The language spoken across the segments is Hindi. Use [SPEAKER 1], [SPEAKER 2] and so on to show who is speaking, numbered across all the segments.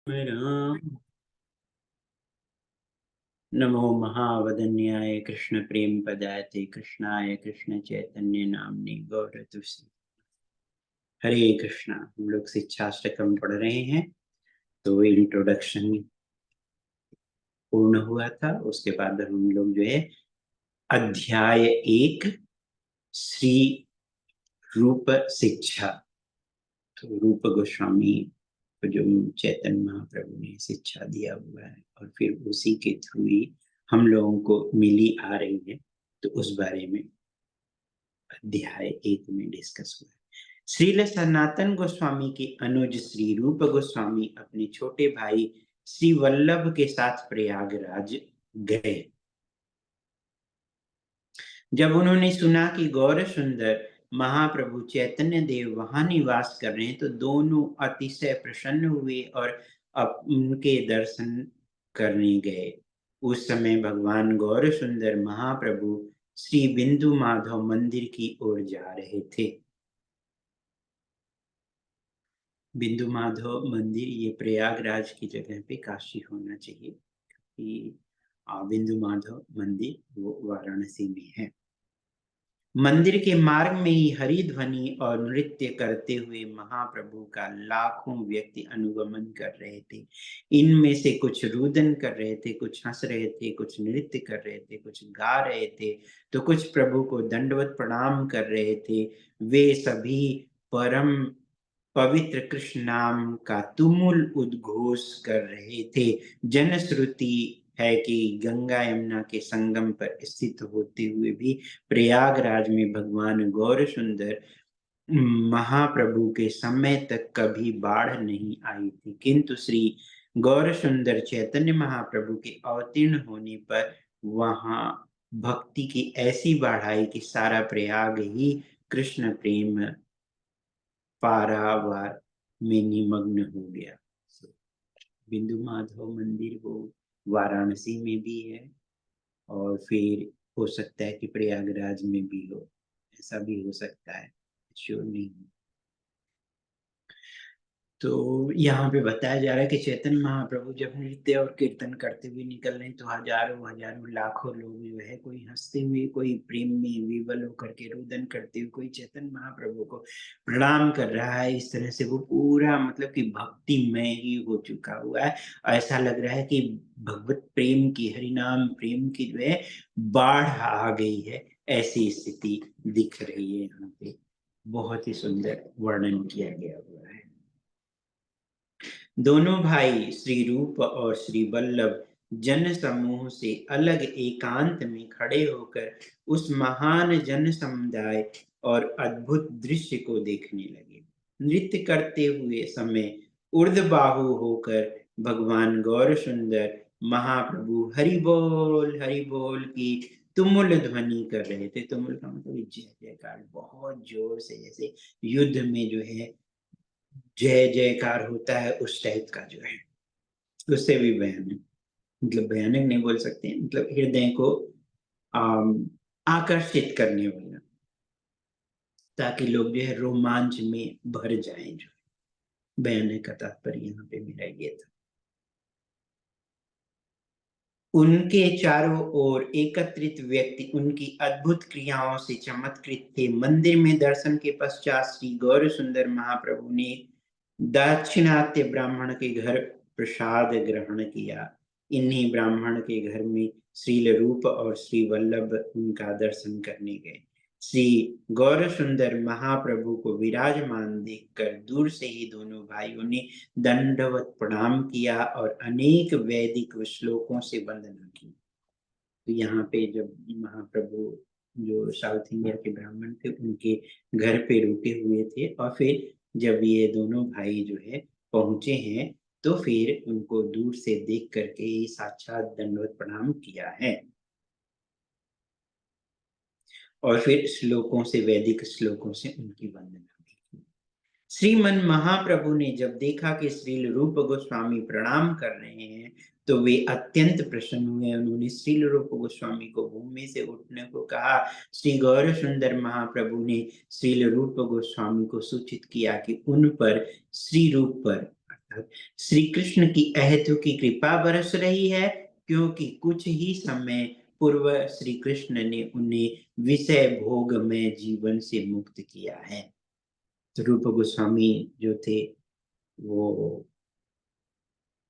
[SPEAKER 1] राम। नमो महावदन्याय कृष्ण प्रेम पदायते कृष्णाय कृष्ण चैतन्य नामने गौरतुष्टि। हरे कृष्णा। हम लोग शिक्षाष्टकम पढ़ रहे हैं। तो इंट्रोडक्शन पूर्ण हुआ था, उसके बाद हम लोग जो है अध्याय 1 श्री रूप शिक्षा, तो रूप गोस्वामी को जो चैतन्य महाप्रभु ने शिक्षा दिया हुआ है और फिर उसी के थ्रू ही हम लोगों को मिली आ रही है, तो उस बारे में अध्याय 1 में डिस्कस हुआ है। श्रील सनातन गोस्वामी के अनुज श्री रूप गोस्वामी अपने छोटे भाई श्री वल्लभ के साथ प्रयागराज गए। जब उन्होंने सुना कि गौर सुंदर महाप्रभु चैतन्य देव वहां निवास कर रहे हैं, तो दोनों अतिशय प्रसन्न हुए और उनके दर्शन करने गए। उस समय भगवान गौर सुंदर महाप्रभु श्री बिंदु माधव मंदिर की ओर जा रहे थे। बिंदु माधव मंदिर ये प्रयागराज की जगह पे काशी होना चाहिए, कि बिंदु माधव मंदिर वो वाराणसी में है। मंदिर के मार्ग में ही हरि ध्वनि और नृत्य करते हुए महाप्रभु का लाखों व्यक्ति अनुगमन कर रहे थे। इनमें से कुछ रुदन कर रहे थे, कुछ हंस रहे थे, कुछ नृत्य कर रहे थे, कुछ गा रहे थे, तो कुछ प्रभु को दंडवत प्रणाम कर रहे थे। वे सभी परम पवित्र कृष्ण नाम का तुमुल उद्घोष कर रहे थे। जनश्रुति है कि गंगा यमुना के संगम पर स्थित होते हुए भी प्रयागराज में भगवान गौर सुंदर महाप्रभु के समय तक कभी बाढ़ नहीं आई थी, किंतु श्री गौर सुंदर चैतन्य महाप्रभु के अवतीर्ण होने पर वहां भक्ति की ऐसी बाढ़ आई कि सारा प्रयाग ही कृष्ण प्रेम पारावार में निमग्न हो गया। बिंदु माधव मंदिर वो वाराणसी में भी है, और फिर हो सकता है कि प्रयागराज में भी हो, ऐसा भी हो सकता है, श्योर नहीं। तो यहाँ पे बताया जा रहा है कि चैतन्य महाप्रभु जब नृत्य और कीर्तन करते हुए निकल रहे हैं, तो हजारों हजारों लाखों लोग जो है, कोई हंसते हुए, कोई प्रेम में विवल होकर के रुदन करते हुए, कोई चैतन्य महाप्रभु को प्रणाम कर रहा है। इस तरह से वो पूरा मतलब कि भक्तिमय ही हो चुका हुआ है। ऐसा लग रहा है कि भगवत प्रेम की, हरिनाम प्रेम की जो है बाढ़ आ गई है, ऐसी स्थिति दिख रही है। यहाँ पे बहुत ही सुंदर वर्णन किया गया हुआ है। दोनों भाई श्री रूप और श्री वल्लभ जन समूह से अलग एकांत में खड़े होकर उस महान जन समुदाय और अद्भुत दृश्य को देखने लगे। नृत्य करते हुए समय ऊर्ध्वबाहु होकर भगवान गौर सुंदर महाप्रभु हरि बोल की तुमुल ध्वनि कर रहे थे। तुमुल का मतलब जय जयकार, बहुत जोर से, जैसे युद्ध में जो है जय जयकार होता है, उस टाइप का जो है, उससे भी भयानक, मतलब भयानक नहीं बोल सकते, मतलब हृदय को आकर्षित करने वाला, ताकि लोग जो है रोमांच में भर जाएं। जो भयानक का तात्पर्य यहाँ पे मिला ये था। उनके चारों ओर एकत्रित व्यक्ति उनकी अद्भुत क्रियाओं से चमत्कृत थे। मंदिर में दर्शन के पश्चात श्री गौर सुंदर महाप्रभु ने दाक्षिणात्य ब्राह्मण के घर प्रसाद ग्रहण किया। इन्हीं ब्राह्मण के घर में श्रील रूप और श्री वल्लभ उनका दर्शन करने गए। श्री गौर सुंदर महाप्रभु को विराजमान देखकर दूर से ही दोनों भाइयों ने दंडवत प्रणाम किया और अनेक वैदिक श्लोकों से वंदना की। तो यहाँ पे जब महाप्रभु जो साउथ इंडिया के ब्राह्मण थे, उनके घर पे रुके हुए थे, और फिर जब ये दोनों भाई जो है पहुंचे हैं, तो फिर उनको दूर से देख करके ही साक्षात दंडवत प्रणाम किया है, और फिर श्लोकों से, वैदिक श्लोकों से उनकी वंदना की। श्रीमन महाप्रभु ने जब देखा कि श्रील रूप गोस्वामी प्रणाम कर रहे हैं, तो वे अत्यंत प्रसन्न हुए। उन्होंने श्रील रूप गोस्वामी को भूमि से उठने को कहा। श्री गौर सुंदर महाप्रभु ने श्रील रूप गोस्वामी को सूचित किया कि उन पर, श्री रूप पर अर्थात श्री कृष्ण की अहेतु की कृपा बरस रही है, क्योंकि कुछ ही समय पूर्व श्री कृष्ण ने उन्हें विषय भोग में जीवन से मुक्त किया है। तो रूप गोस्वामी जो थे वो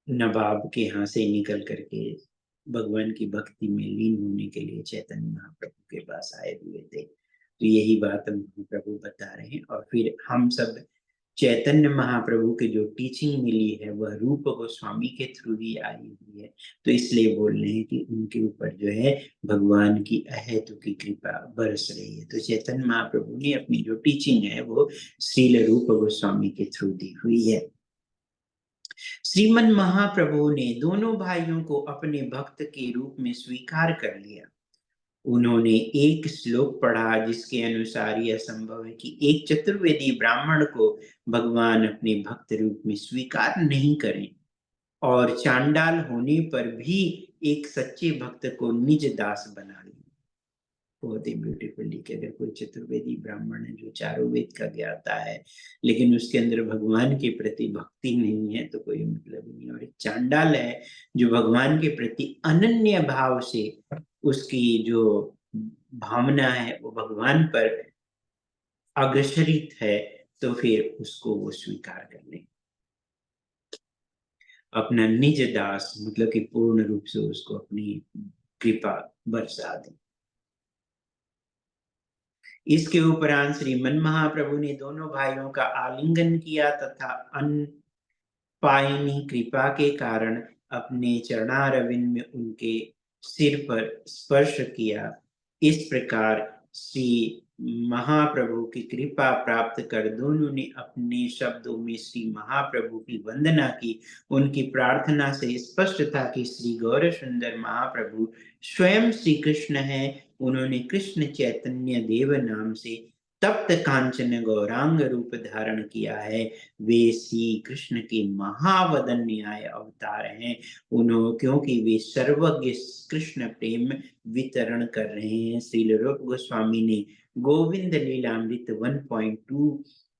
[SPEAKER 1] नवाब के यहाँ से निकल करके भगवान की भक्ति में लीन होने के लिए चैतन्य महाप्रभु के पास आए हुए थे। तो यही बात हम प्रभु बता रहे हैं। और फिर हम सब चैतन्य महाप्रभु की जो टीचिंग मिली है वह रूप गोस्वामी के थ्रू ही आई हुई है। तो इसलिए बोल रहे हैं कि उनके ऊपर जो है भगवान की अहेतु की कृपा बरस रही है। तो चैतन्य महाप्रभु ने अपनी जो टीचिंग है वो श्रील रूप गोस्वामी के थ्रू दी हुई है। श्रीमन महाप्रभु ने दोनों भाइयों को अपने भक्त के रूप में स्वीकार कर लिया। उन्होंने एक श्लोक पढ़ा जिसके अनुसार यह संभव है कि एक चतुर्वेदी ब्राह्मण को भगवान अपने भक्त रूप में स्वीकार नहीं करें, और चांडाल होने पर भी एक सच्चे भक्त को निज दास बना लें। बहुत ही ब्यूटीफुली कि अगर कोई चतुर्वेदी ब्राह्मण है जो चारों वेद का ज्ञाता है, लेकिन उसके अंदर भगवान के प्रति भक्ति नहीं है, तो कोई मतलब नहीं। और एक चांडाल है जो भगवान के प्रति अनन्य भाव से उसकी जो भावना है वो भगवान पर अग्रसरित है, तो फिर उसको वो स्वीकार कर ले, अपना निज दास मतलब कि पूर्ण रूप से उसको अपनी कृपा बरसा दे। इसके उपरांत श्रीमन महाप्रभु ने दोनों भाइयों का आलिंगन किया तथा अनपायनी कृपा के कारण अपने चरणारविंद में उनके सिर पर स्पर्श किया। इस प्रकार श्री महाप्रभु की कृपा प्राप्त कर दोनों ने अपने शब्दों में श्री महाप्रभु की वंदना की। उनकी प्रार्थना से स्पष्ट था कि श्री गौर सुंदर महाप्रभु स्वयं श्री कृष्ण है। उन्होंने कृष्ण चैतन्य देव नाम से तप्त कांचन गौरांग रूप धारण किया है। वे श्री कृष्ण के महावदन न्याय अवतार हैं। उन्होंने क्योंकि वे सर्वज्ञ कृष्ण प्रेम वितरण कर रहे हैं। श्रील रूप गोस्वामी ने गोविंद लीलामृत 1.2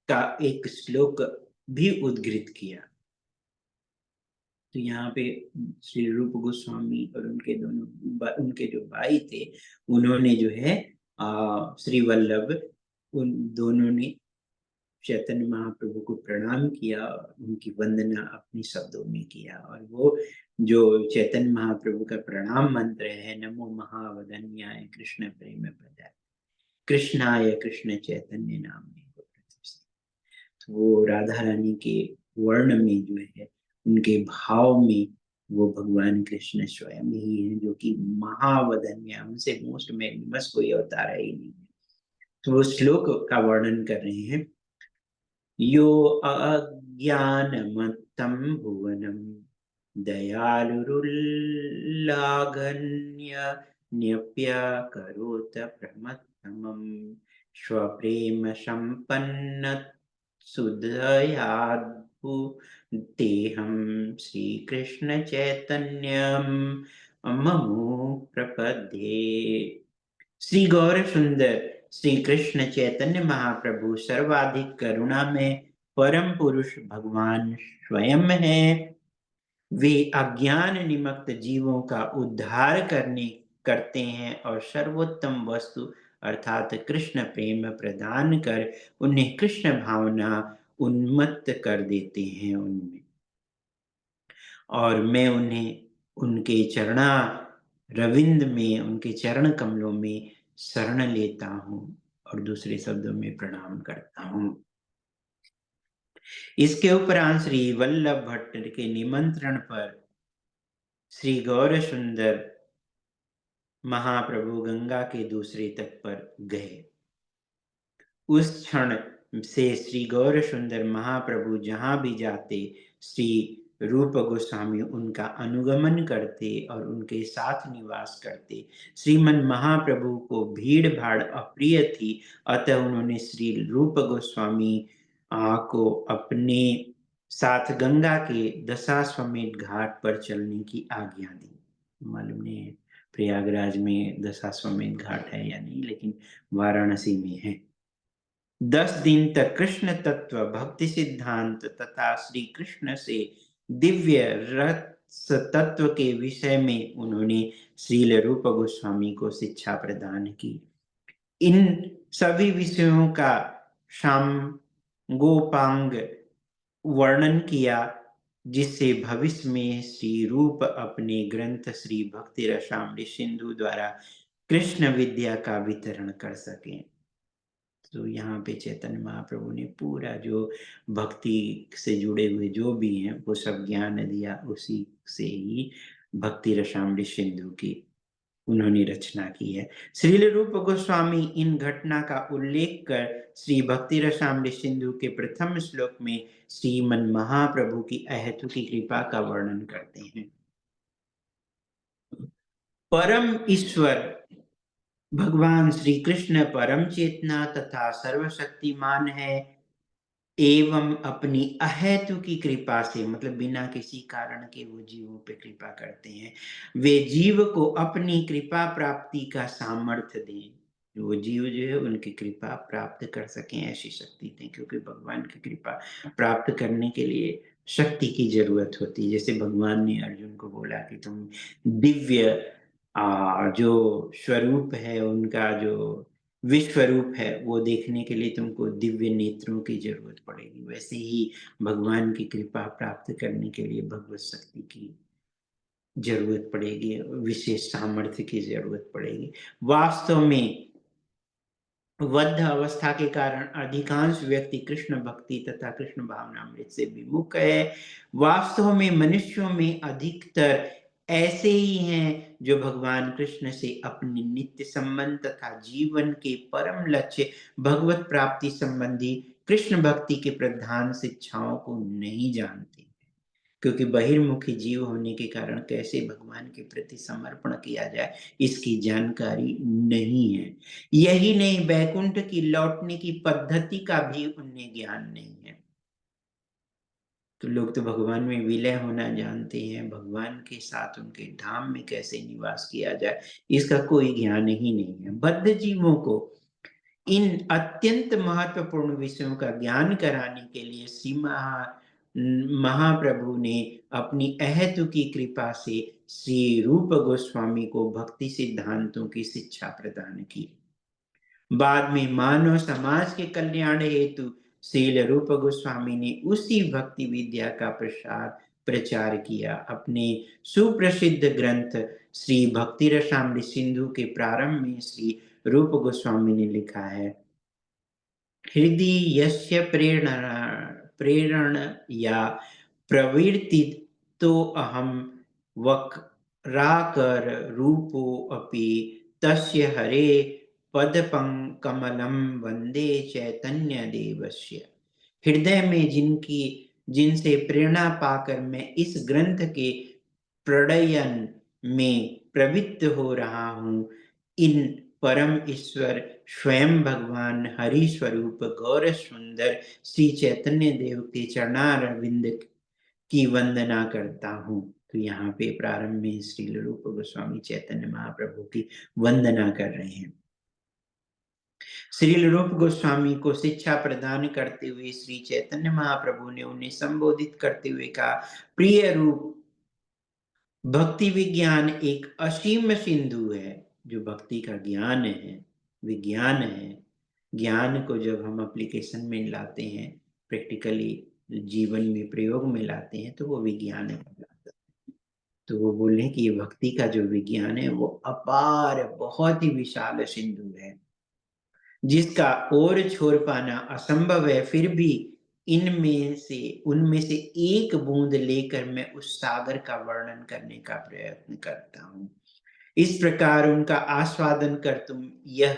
[SPEAKER 1] का एक श्लोक भी उद्धृत किया। तो यहाँ पे श्री रूप गोस्वामी और उनके जो भाई थे उन्होंने जो है श्री वल्लभ उन दोनों ने चैतन्य महाप्रभु को प्रणाम किया, उनकी वंदना अपने शब्दों में किया। और वो जो चैतन्य महाप्रभु का प्रणाम मंत्र है, नमो महावदन्याय कृष्ण प्रेम प्रदाय कृष्णाय कृष्ण चैतन्य नामने तो वो राधा रानी के वर्ण में जो है उनके भाव में वो भगवान कृष्ण स्वयं ही है, जो कि महावदन्य उनसे मोस्ट मैग्निमस कोई अवतार है ही नहीं है। तो वो श्लोक का वर्णन कर रहे हैं। यो अज्ञानमत्तं भुवनं दयालुरुल्लाघन्य न्यप्यकरोत् प्रमत्तमं स्वप्रेम सम्पन्न सुदयाद्भुतेहं श्रीकृष्ण चैतन्यं ममो प्रपद्ये। श्री गौर सुंदर श्री कृष्ण चैतन्य महाप्रभु सर्वाधिक करुणा में परम पुरुष भगवान स्वयं है। वे अज्ञान निमग्न जीवों का उद्धार करते हैं और सर्वोत्तम वस्तु अर्थात कृष्ण प्रेम प्रदान कर उन्हें कृष्ण भावना उन्मत्त कर देते हैं उनमें। और मैं उन्हें उनके चरणा रविंद में उनके चरण कमलों में शरण लेता हूँ और दूसरे शब्दों में प्रणाम करता हूँ। इसके उपरांत श्री वल्लभ भट्ट के निमंत्रण पर श्री गौर सुंदर महाप्रभु गंगा के दूसरे तट पर गए। उस क्षण से श्री गौर सुंदर महाप्रभु जहां भी जाते श्री रूप गोस्वामी उनका अनुगमन करते और उनके साथ निवास करते। श्रीमन महाप्रभु को भीड़ भाड़ अप्रिय थी, अतः उन्होंने श्री रूप गोस्वामी को अपने साथ गंगा के दशाश्वमेध घाट पर चलने की आज्ञा दी। मालूम नहीं है प्रयागराज में दशाश्वमेध घाट है या नहीं, लेकिन वाराणसी में है। 10 दिन तक कृष्ण तत्व भक्ति सिद्धांत तथा श्री कृष्ण से दिव्य रस तत्व के विषय में उन्होंने श्रील रूप गोस्वामी को शिक्षा प्रदान की। इन सभी विषयों का सांगोपांग वर्णन किया, जिससे भविष्य में श्री रूप अपने ग्रंथ श्री भक्ति रसामृत सिंधु द्वारा कृष्ण विद्या का वितरण कर सकें। तो यहाँ पे चैतन्य महाप्रभु ने पूरा जो भक्ति से जुड़े हुए जो भी हैं वो सब ज्ञान दिया, उसी से ही भक्ति रसामृत सिंधु की उन्होंने रचना की है। श्रील रूप गोस्वामी इन घटना का उल्लेख कर श्री भक्ति रसामृत सिंधु के प्रथम श्लोक में श्रीमन महाप्रभु की अहेतु की कृपा का वर्णन करते हैं। परम ईश्वर भगवान श्री कृष्ण परम चेतना तथा सर्वशक्तिमान है एवं अपनी अहेतु की कृपा से, मतलब बिना किसी कारण के वो जीवों पे कृपा करते हैं। वे जीव को अपनी कृपा प्राप्ति का सामर्थ्य दें, वो जीव जो है उनकी कृपा प्राप्त कर सकें, ऐसी शक्ति दें। क्योंकि भगवान की कृपा प्राप्त करने के लिए शक्ति की जरूरत होती है। जैसे भगवान ने अर्जुन को बोला कि तुम दिव्य जो स्वरूप है उनका, जो विश्वरूप है, वो देखने के लिए तुमको दिव्य नेत्रों की जरूरत पड़ेगी। वैसे ही भगवान की कृपा प्राप्त करने के लिए भगवत शक्ति की जरूरत पड़ेगी, विशेष सामर्थ्य की जरूरत पड़ेगी। वास्तव में बद्ध अवस्था के कारण अधिकांश व्यक्ति कृष्ण भक्ति तथा कृष्ण भावनामृत से विमुख है। वास्तव में मनुष्यों में अधिकतर ऐसे ही हैं जो भगवान कृष्ण से अपने नित्य संबंध तथा जीवन के परम लक्ष्य भगवत प्राप्ति संबंधी कृष्ण भक्ति के प्रधान शिक्षाओं को नहीं जानते। क्योंकि बहिर्मुखी जीव होने के कारण कैसे भगवान के प्रति समर्पण किया जाए इसकी जानकारी नहीं है। यही नहीं, बैकुंठ की लौटने की पद्धति का भी उन्हें ज्ञान नहीं है। तो लोग तो भगवान में विलय होना जानते हैं, भगवान के साथ उनके धाम में कैसे निवास किया जाए इसका कोई ज्ञान ही नहीं है। बद्ध जीवों को इन अत्यंत महत्वपूर्ण विषयों का ज्ञान कराने के लिए श्री महाप्रभु ने अपनी अहेतु की कृपा से श्री रूप गोस्वामी को भक्ति सिद्धांतों की शिक्षा प्रदान की। बाद में मानव समाज के कल्याण हेतु श्रील रूप गोस्वामी ने उसी भक्ति विद्या का प्रचार किया। अपने सुप्रसिद्ध ग्रंथ श्री भक्ति रसामृत सिंधु के प्रारंभ में श्री रूप गोस्वामी ने लिखा है, हृदि यस्य प्रेरणया प्रवृत्ति तो अहम वक्राकर रूपो अपि तस्य हरे पदकमलं वंदे चैतन्य देवस्य। हृदय में जिनसे प्रेरणा पाकर मैं इस ग्रंथ के प्रणयन में प्रवृत्त हो रहा हूँ, इन परम ईश्वर स्वयं भगवान हरि स्वरूप गौर सुंदर श्री चैतन्य देव के चरणारविंद की वंदना करता हूँ। तो यहाँ पे प्रारंभ में श्री रूप गोस्वामी चैतन्य महाप्रभु की वंदना कर रहे हैं। श्री रूप गोस्वामी को शिक्षा प्रदान करते हुए श्री चैतन्य महाप्रभु ने उन्हें संबोधित करते हुए कहा, प्रिय रूप, भक्ति विज्ञान एक असीम सिंधु है। जो भक्ति का ज्ञान है, विज्ञान है, ज्ञान को जब हम एप्लीकेशन में लाते हैं, प्रैक्टिकली जीवन में प्रयोग में लाते हैं, तो वो विज्ञान है। तो वो बोले कि ये भक्ति का जो विज्ञान है वो अपार, बहुत ही विशाल सिंधु है, जिसका ओर छोर पाना असंभव है। फिर भी उनमें से एक बूंद लेकर मैं उस सागर का वर्णन करने का प्रयत्न करता हूँ। इस प्रकार उनका आस्वादन कर तुम यह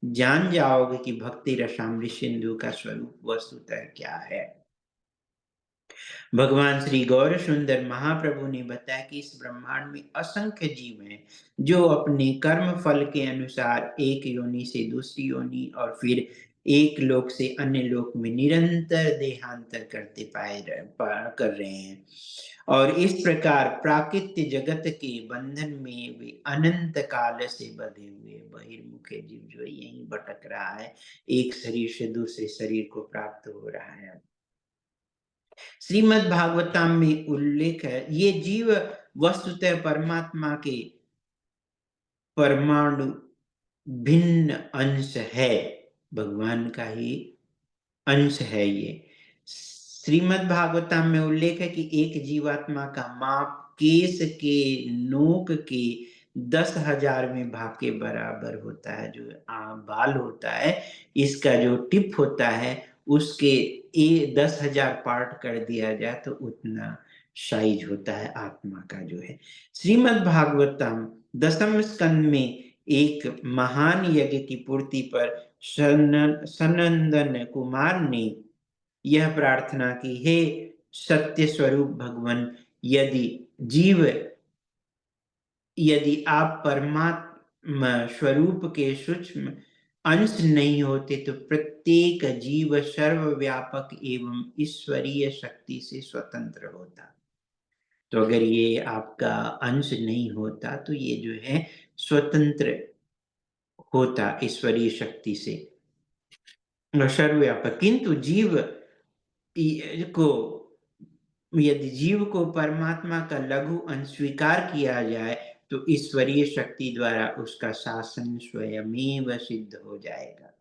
[SPEAKER 1] जान जाओगे कि भक्ति रसामृत सिंधु का स्वरूप वस्तुतः क्या है। भगवान श्री गौर सुंदर महाप्रभु ने बताया कि इस ब्रह्मांड में असंख्य जीव हैं जो अपने कर्म फल के अनुसार एक योनि से दूसरी योनि और फिर एक लोक से अन्य लोक में निरंतर देहांतर कर रहे हैं। और इस प्रकार प्राकृत्य जगत के बंधन में वे अनंत काल से बंधे हुए बहिर्मुखे जीव जो यहीं भटक रहा है, एक शरीर से दूसरे शरीर को प्राप्त हो रहा है। श्रीमद् भागवतम में उल्लेख है, ये जीव वस्तुतः परमात्मा के परमाणु भिन्न अंश है, भगवान का ही अंश है ये। श्रीमद् भागवतम में उल्लेख है कि एक जीवात्मा का माप केस के नोक के 10,000वें भाग के बराबर होता है। जो बाल होता है, इसका जो टिप होता है, उसके 10,000 पार्ट कर दिया जाए तो उतना साइज होता है आत्मा का जो है। श्रीमद् भागवतम दसम स्कंद में एक महान यज्ञ की पूर्ति पर सनंदन कुमार ने यह प्रार्थना की, हे सत्य स्वरूप भगवान, यदि आप परमात्मा स्वरूप के सूक्ष्म अंश नहीं होते तो प्रत्येक जीव सर्वव्यापक एवं ईश्वरीय शक्ति से स्वतंत्र होता। तो अगर ये आपका अंश नहीं होता तो ये जो है स्वतंत्र होता ईश्वरीय शक्ति से सर्वव्यापक। किंतु को यदि जीव को परमात्मा का लघु अंश स्वीकार किया जाए तो ईश्वरीय शक्ति द्वारा उसका शासन स्वयमेव सिद्ध हो जाएगा।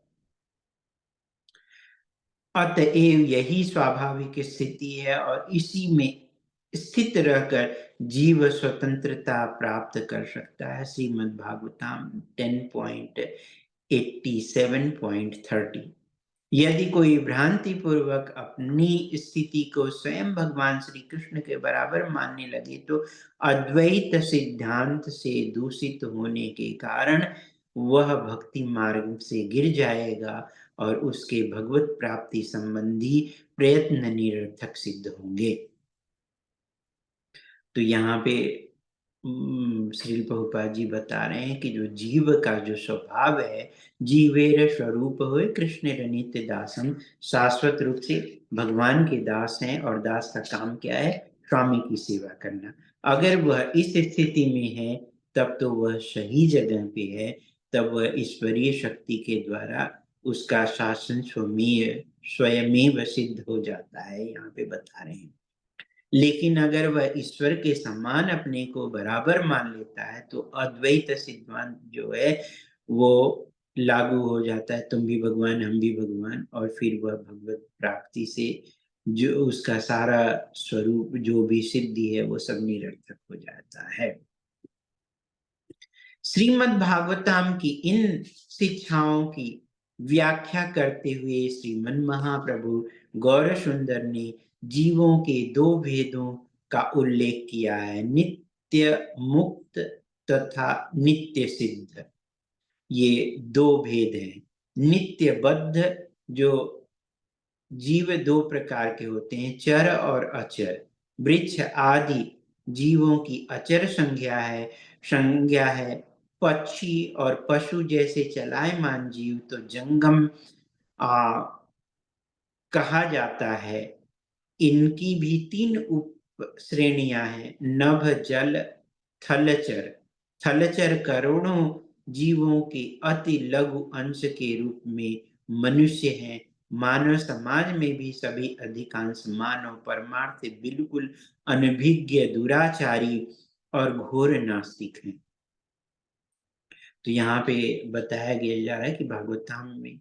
[SPEAKER 1] अतएव यही स्वाभाविक स्थिति है और इसी में स्थित रहकर जीव स्वतंत्रता प्राप्त कर सकता है। श्रीमद् भागवतम 10.87.30। यदि कोई भ्रांति पूर्वक अपनी स्थिति को स्वयं भगवान श्री कृष्ण के बराबर मानने लगे तो अद्वैत सिद्धांत से दूषित होने के कारण वह भक्ति मार्ग से गिर जाएगा और उसके भगवत प्राप्ति संबंधी प्रयत्न निरर्थक सिद्ध होंगे। तो यहाँ पे श्रील प्रभुपाद जी बता रहे हैं कि जो जीव का जो स्वभाव है, जीवेर स्वरूप हुए कृष्ण नित्य दासम, शाश्वत रूप से भगवान के दास हैं और दास का काम क्या है? स्वामी की सेवा करना। अगर वह इस स्थिति में है तब तो वह सही जगह पे है, तब वह ईश्वरीय शक्ति के द्वारा उसका शासन स्वयमेव सिद्ध हो जाता है, यहाँ पे बता रहे हैं। लेकिन अगर वह ईश्वर के समान अपने को बराबर मान लेता है तो अद्वैत सिद्धांत जो है वो लागू हो जाता है, तुम भी भगवान हम भी भगवान, और फिर वह भगवत प्राप्ति से जो उसका सारा स्वरूप जो भी सिद्धि है वो सब निरर्थक हो जाता है। श्रीमद् भागवतम की इन शिक्षाओं की व्याख्या करते हुए श्रीमन महाप्रभु गौर सुंदर ने जीवों के दो भेदों का उल्लेख किया है, नित्य मुक्त तथा नित्य सिद्ध। ये दो भेद हैं। नित्यबद्ध जो जीव दो प्रकार के होते हैं, चर और अचर। वृक्ष आदि जीवों की अचर संज्ञा है। पक्षी और पशु जैसे चलायमान जीव तो जंगम कहा जाता है। इनकी भी 3 उप श्रेणियां हैं, नभ, जल, थलचर। थलचर करोड़ों जीवों के अति लघु अंश के रूप में मनुष्य हैं। मानव समाज में भी सभी अधिकांश मानव परमार्थ से बिल्कुल अनभिज्ञ, दुराचारी और घोर नास्तिक हैं। तो यहाँ पे बताया गया जा रहा है कि भागवतम में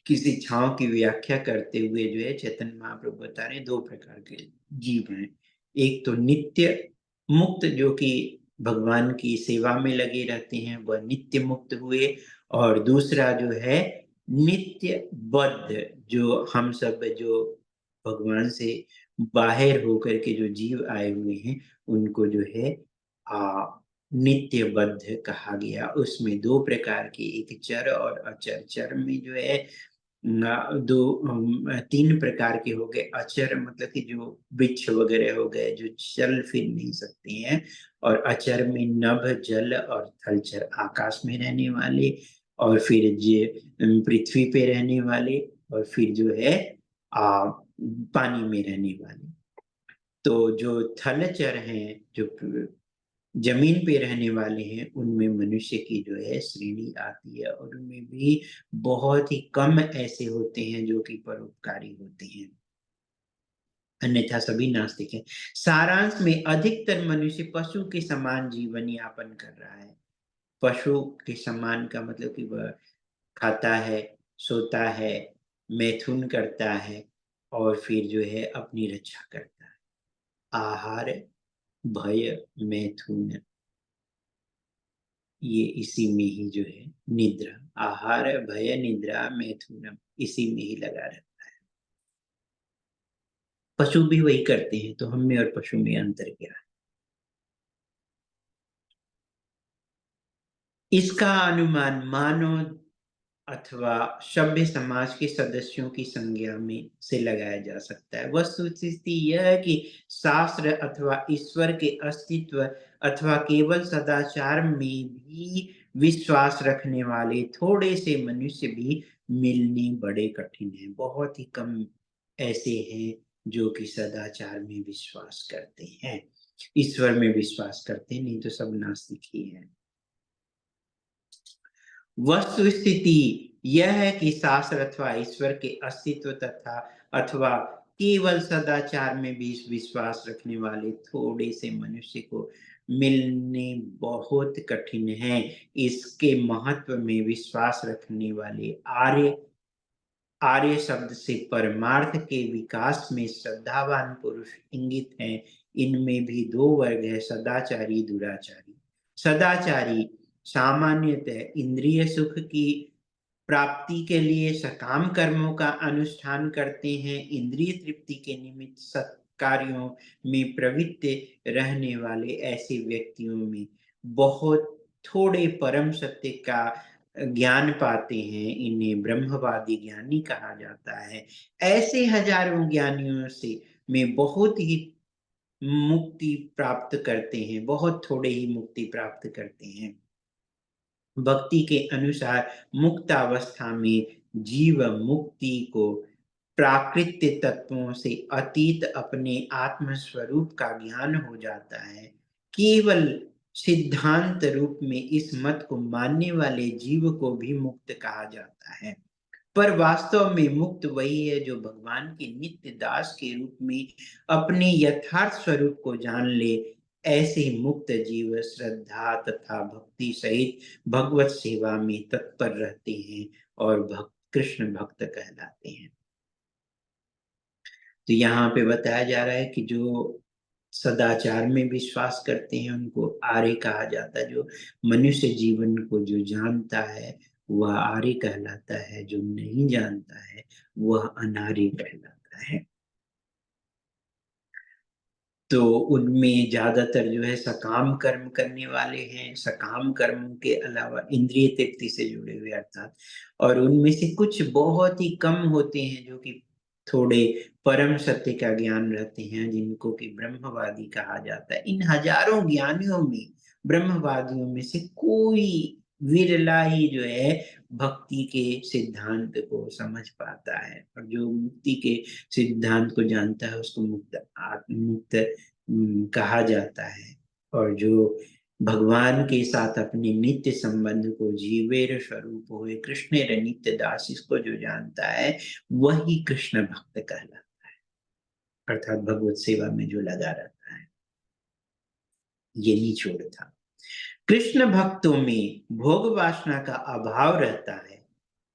[SPEAKER 1] की शिक्षाओं की व्याख्या करते हुए जो है चैतन्य महाप्रभु बता रहे हैं 2 प्रकार के जीव हैं। एक तो नित्य मुक्त जो कि भगवान की सेवा में लगे रहते हैं, वह नित्य मुक्त हुए, और दूसरा जो है नित्य बद्ध, जो हम सब जो भगवान से बाहर होकर के जो जीव आए हुए हैं उनको जो है नित्य बद्ध कहा गया। उसमें 2 प्रकार के, एक चर और अचर। चर में जो है 3 प्रकार के हो गए। अचर मतलब कि जो वृक्ष वगैरह हो गए जो चल फिर नहीं सकते हैं, और अचर में नभ, जल और थलचर आकाश में रहने वाले, और फिर पृथ्वी पे रहने वाले, और फिर जो है पानी में रहने वाले। तो जो थलचर हैं, जो जमीन पे रहने वाले हैं उनमें मनुष्य की जो है श्रेणी आती है, और उनमें भी बहुत ही कम ऐसे होते हैं जो कि परोपकारी होते हैं, अन्यथा सभी नास्तिक हैं। सारांश में अधिकतर मनुष्य पशु के समान जीवन यापन कर रहा है। पशु के समान का मतलब कि वह खाता है, सोता है, मैथुन करता है और फिर जो है अपनी रक्षा करता है। आहार, भय, मैथुन, ये इसी में ही जो है निद्रा, आहार, भय, निद्रा, मैथुन इसी में ही लगा रहता है। पशु भी वही करते हैं, तो हम में और पशु में अंतर क्या है? इसका अनुमान मानव अथवा सभ्य समाज के सदस्यों की संज्ञा में से लगाया जा सकता है। वस्तुस्थिति यह है कि शास्त्र अथवा ईश्वर के अस्तित्व अथवा केवल सदाचार में भी विश्वास रखने वाले थोड़े से मनुष्य भी मिलने बड़े कठिन हैं। बहुत ही कम ऐसे हैं जो कि सदाचार में विश्वास करते हैं, ईश्वर में विश्वास करते हैं, नहीं तो सब नास्तिक ही हैं। वस्तुस्थिति यह है कि शास्त्र अथवा ईश्वर के अस्तित्व तथा अथवा केवल सदाचार में भी विश्वास रखने वाले थोड़े से मनुष्य को मिलने बहुत कठिन है। इसके महत्व में विश्वास रखने वाले आर्य आर्य शब्द से परमार्थ के विकास में श्रद्धावान पुरुष इंगित हैं। इनमें भी दो वर्ग है, सदाचारी, दुराचारी। सदाचारी सामान्यतः इंद्रिय सुख की प्राप्ति के लिए सकाम कर्मों का अनुष्ठान करते हैं। इंद्रिय तृप्ति के निमित्त सत्कार्यों में प्रवृत्त रहने वाले ऐसे व्यक्तियों में बहुत थोड़े परम सत्य का ज्ञान पाते हैं। इन्हें ब्रह्मवादी ज्ञानी कहा जाता है। ऐसे हजारों ज्ञानियों से में बहुत ही मुक्ति प्राप्त करते हैं, बहुत थोड़े ही मुक्ति प्राप्त करते हैं। भक्ति के अनुसार मुक्तावस्था में जीव मुक्ति को प्राकृत्य तत्वों से अतीत अपने आत्म स्वरूप का ज्ञान हो जाता है। केवल सिद्धांत रूप में इस मत को मानने वाले जीव को भी मुक्त कहा जाता है, पर वास्तव में मुक्त वही है जो भगवान के नित्य दास के रूप में अपने यथार्थ स्वरूप को जान ले। ऐसे मुक्त जीव श्रद्धा तथा भक्ति सहित भगवत सेवा में तत्पर रहते हैं और कृष्ण भक्त कहलाते हैं। तो यहाँ पे बताया जा रहा है कि जो सदाचार में विश्वास करते हैं उनको आर्य कहा जाता है। जो मनुष्य जीवन को जो जानता है वह आर्य कहलाता है, जो नहीं जानता है वह अनार्य कहलाता है। तो उनमें ज्यादातर जो है सकाम कर्म करने वाले हैं, सकाम कर्मों के अलावा इंद्रिय तृप्ति से जुड़े हुए अर्थात, और उनमें से कुछ बहुत ही कम होते हैं जो कि थोड़े परम सत्य का ज्ञान रखते हैं, जिनको कि ब्रह्मवादी कहा जाता है। इन हजारों ज्ञानियों में ब्रह्मवादियों में से कोई विरला ही जो है भक्ति के सिद्धांत को समझ पाता है, और जो मुक्ति के सिद्धांत को जानता है उसको मुक्त कहा जाता है। और जो भगवान के साथ अपने नित्य संबंध को जीवेर स्वरूप हुए कृष्णेर नित्य दास इसको जो जानता है वही कृष्ण भक्त कहलाता है, अर्थात भगवत सेवा में जो लगा रहता है। ये निचोड़ था। कृष्ण भक्तों में भोग वासना का अभाव रहता है।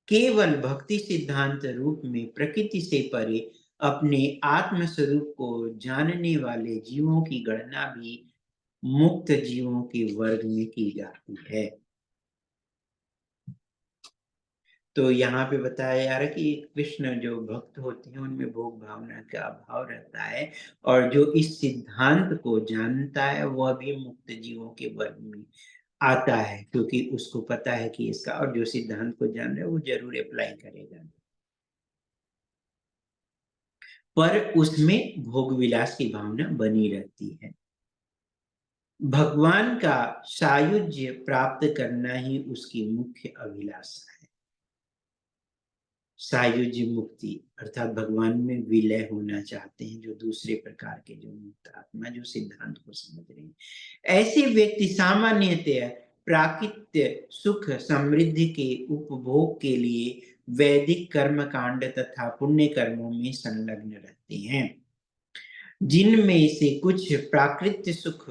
[SPEAKER 1] केवल भक्ति सिद्धांत रूप में प्रकृति से परे अपने आत्म स्वरूप को जानने वाले जीवों की गणना भी मुक्त जीवों के वर्ग में की जाती है। तो यहाँ पे बताया जा रहा है कि कृष्ण जो भक्त होते हैं उनमें भोग भावना का अभाव रहता है, और जो इस सिद्धांत को जानता है वह भी मुक्त जीवों के वर्ग में आता है, क्योंकि उसको पता है कि इसका, और जो सिद्धांत को जान रहा है वो जरूर अप्लाई करेगा, पर उसमें भोग विलास की भावना बनी रहती है। भगवान का सायुज्य प्राप्त करना ही उसकी मुख्य अभिलाषा है। सायुज्य मुक्ति अर्थात भगवान में विलय होना चाहते हैं, जो दूसरे प्रकार के जो मुक्त आत्मा जो सिद्धांत को समझ रहे हैं। ऐसे व्यक्ति सामान्यतः प्राकृत्य सुख समृद्धि के उपभोग के लिए वैदिक कर्म कांड तथा पुण्य कर्मों में संलग्न रहते हैं, जिनमें से कुछ प्राकृत्य सुख